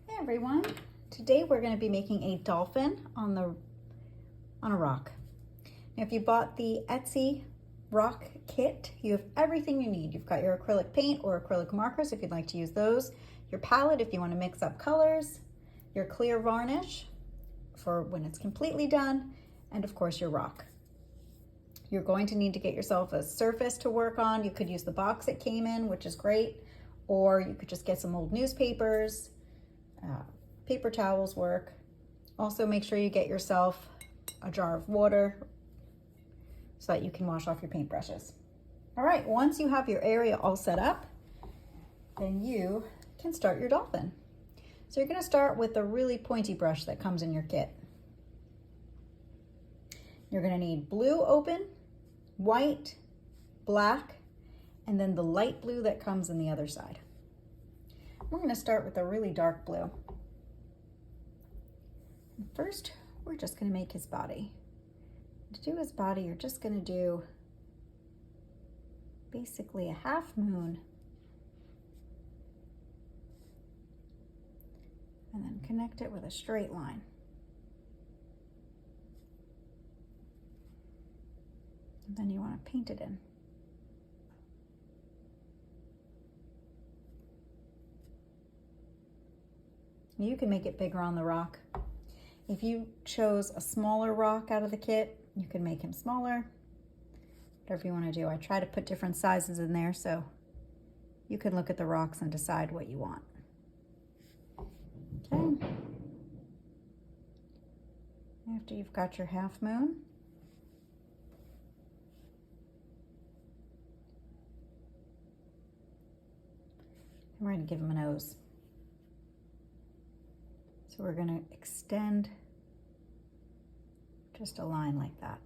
Hey everyone, today we're going to be making a dolphin on a rock. Now if you bought the Etsy rock kit, you have everything you need. You've got your acrylic paint or acrylic markers if you'd like to use those, your palette if you want to mix up colors, your clear varnish for when it's completely done, and of course your rock. You're going to need to get yourself a surface to work on. You could use the box it came in, which is great, or you could just get some old newspapers. Paper towels work. Also make sure you get yourself a jar of water so that you can wash off your paintbrushes. All right, once you have your area all set up, then you can start your dolphin. So you're going to start with the really pointy brush that comes in your kit. You're going to need blue open, white, black, and then the light blue that comes in the other side. We're going to start with a really dark blue. First, we're just going to make his body. To do his body, you're just going to do basically a half moon and then connect it with a straight line. And then you want to paint it in. You can make it bigger on the rock. If you chose a smaller rock out of the kit, you can make him smaller, whatever you want to do. I try to put different sizes in there so you can look at the rocks and decide what you want. Okay. After you've got your half moon, we're going to give him a nose. So we're going to extend just a line like that.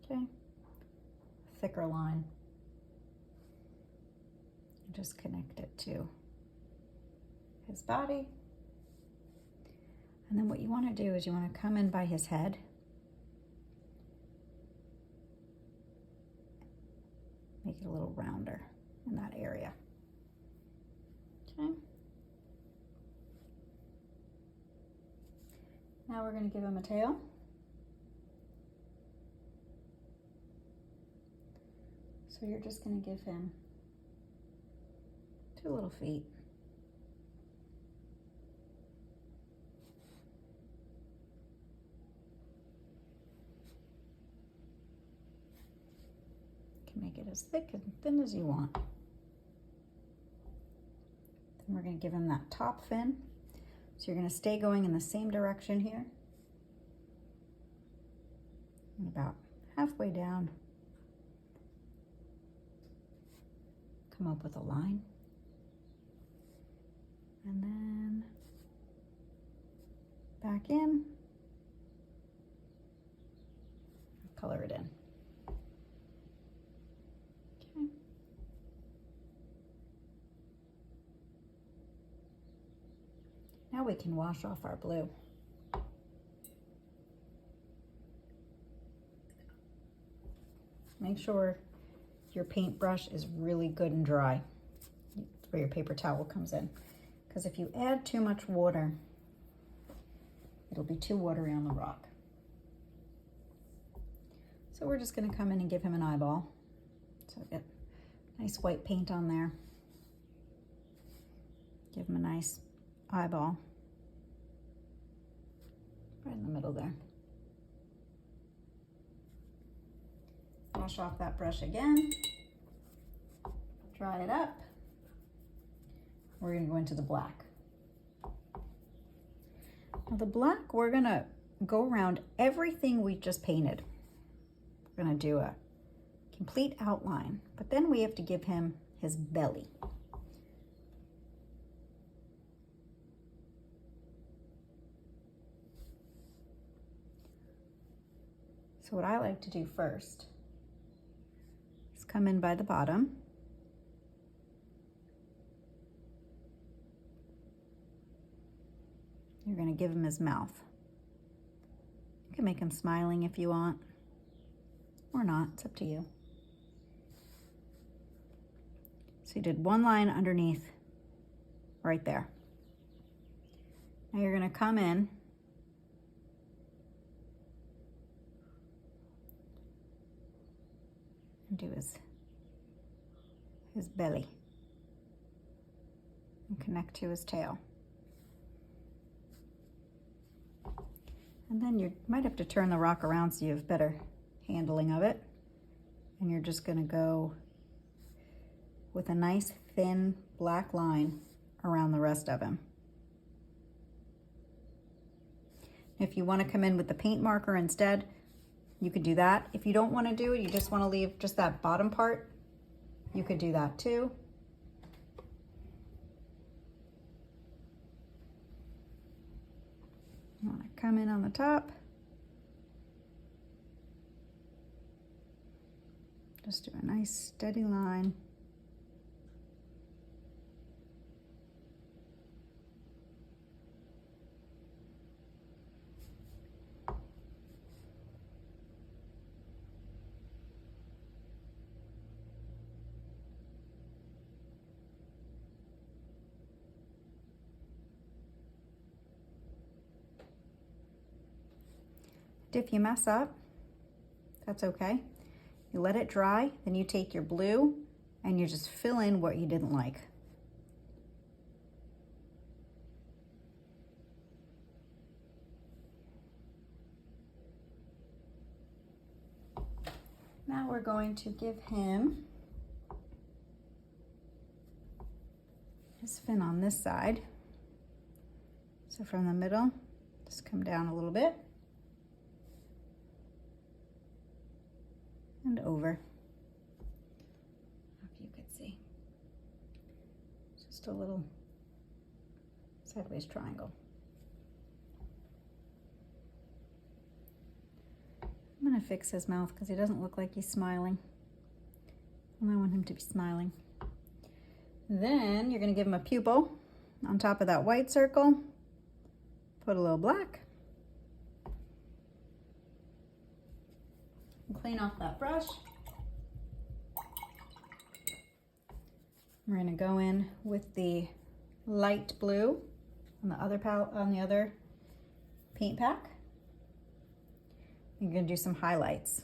Okay, a thicker line. Just connect it to his body. And then what you want to do is you want to come in by his head. Make it a little rounder in that area. Okay. Now we're going to give him a tail. So you're just going to give him 2 little feet. You can make it as thick and thin as you want. Then we're going to give him that top fin. So you're going to stay going in the same direction here. And about halfway down, come up with a line. And then back in, color it in. Okay. Now we can wash off our blue. Make sure your paintbrush is really good and dry. That's where your paper towel comes in. Because if you add too much water, it'll be too watery on the rock. So we're just going to come in and give him an eyeball. So get nice white paint on there. Give him a nice eyeball right in the middle there. Wash off that brush again, dry it up. We're going to go into the black. Now the black, we're going to go around everything we just painted. We're going to do a complete outline, but then we have to give him his belly. So what I like to do first is come in by the bottom. You're going to give him his mouth. You can make him smiling if you want, or not, it's up to you. So you did one line underneath right there. Now you're gonna come in and do his belly and connect to his tail. And then you might have to turn the rock around so you have better handling of it. And you're just gonna go with a nice thin black line around the rest of him. If you want to come in with the paint marker instead, you could do that. If you don't want to do it, you just want to leave just that bottom part, you could do that too. You want to come in on the top. Just do a nice steady line. If you mess up, that's okay. You let it dry, then you take your blue and you just fill in what you didn't like. Now we're going to give him his fin on this side. So from the middle, just come down a little bit. And over, if you could see, just a little sideways triangle. I'm gonna fix his mouth because he doesn't look like he's smiling, and I want him to be smiling. Then you're gonna give him a pupil on top of that white circle, put a little black. Clean off that brush. We're going to go in with the light blue on the other paint pack. You're going to do some highlights.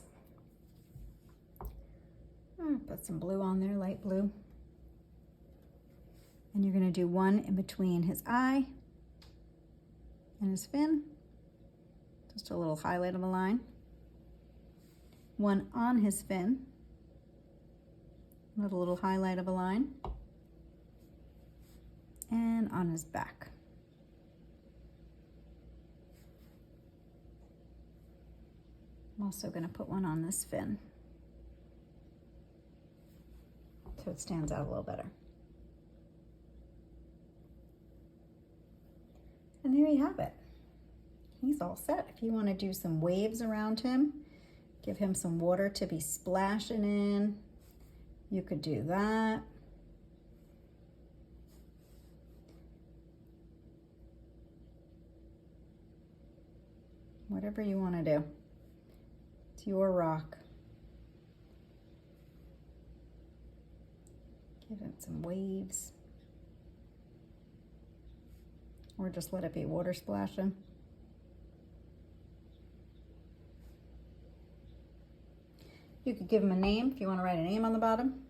Put some blue on there, light blue. And you're going to do one in between his eye and his fin. Just a little highlight of a line. One on his fin, with a little highlight of a line, and on his back. I'm also going to put one on this fin so it stands out a little better. And there you have it. He's all set. If you want to do some waves around him, give him some water to be splashing in, you could do that. Whatever you want to do. It's your rock. Give it some waves. Or just let it be water splashing. You could give him a name if you want to write a name on the bottom.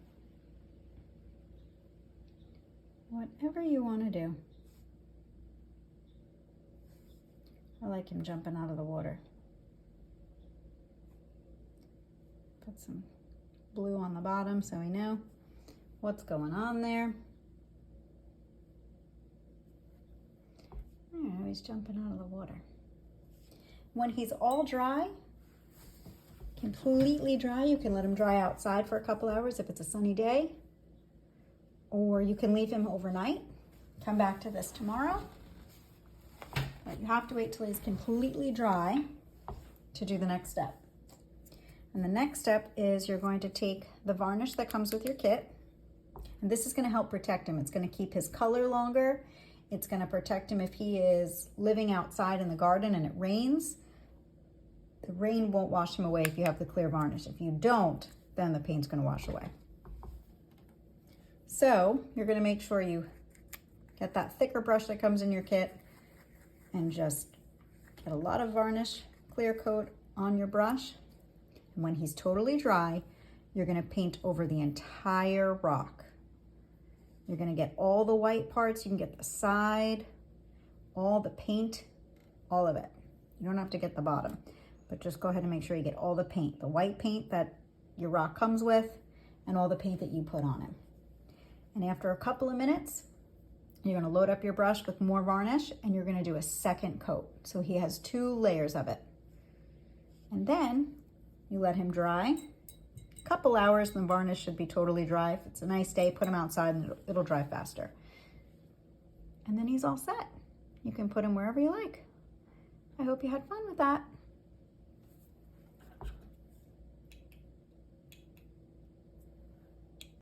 Whatever you want to do. I like him jumping out of the water. Put some blue on the bottom so we know what's going on there. There, he's jumping out of the water. When he's all dry, completely dry, you can let him dry outside for a couple hours if it's a sunny day, or you can leave him overnight. Come back to this tomorrow, but you have to wait till he's completely dry to do the next step. And the next step is you're going to take the varnish that comes with your kit, and this is going to help protect him. It's going to keep his color longer. It's going to protect him if he is living outside in the garden and it rains. The rain won't wash him away if you have the clear varnish. If you don't, then the paint's going to wash away. So you're going to make sure you get that thicker brush that comes in your kit, and just get a lot of varnish clear coat on your brush. And when he's totally dry, you're gonna paint over the entire rock. You're gonna get all the white parts, you can get the side, all the paint, all of it. You don't have to get the bottom, but just go ahead and make sure you get all the paint, the white paint that your rock comes with, and all the paint that you put on it. And after a couple of minutes, you're gonna load up your brush with more varnish and you're gonna do a second coat. So he has 2 layers of it. And then you let him dry. A couple hours, the varnish should be totally dry. If it's a nice day, put him outside and it'll dry faster. And then he's all set. You can put him wherever you like. I hope you had fun with that.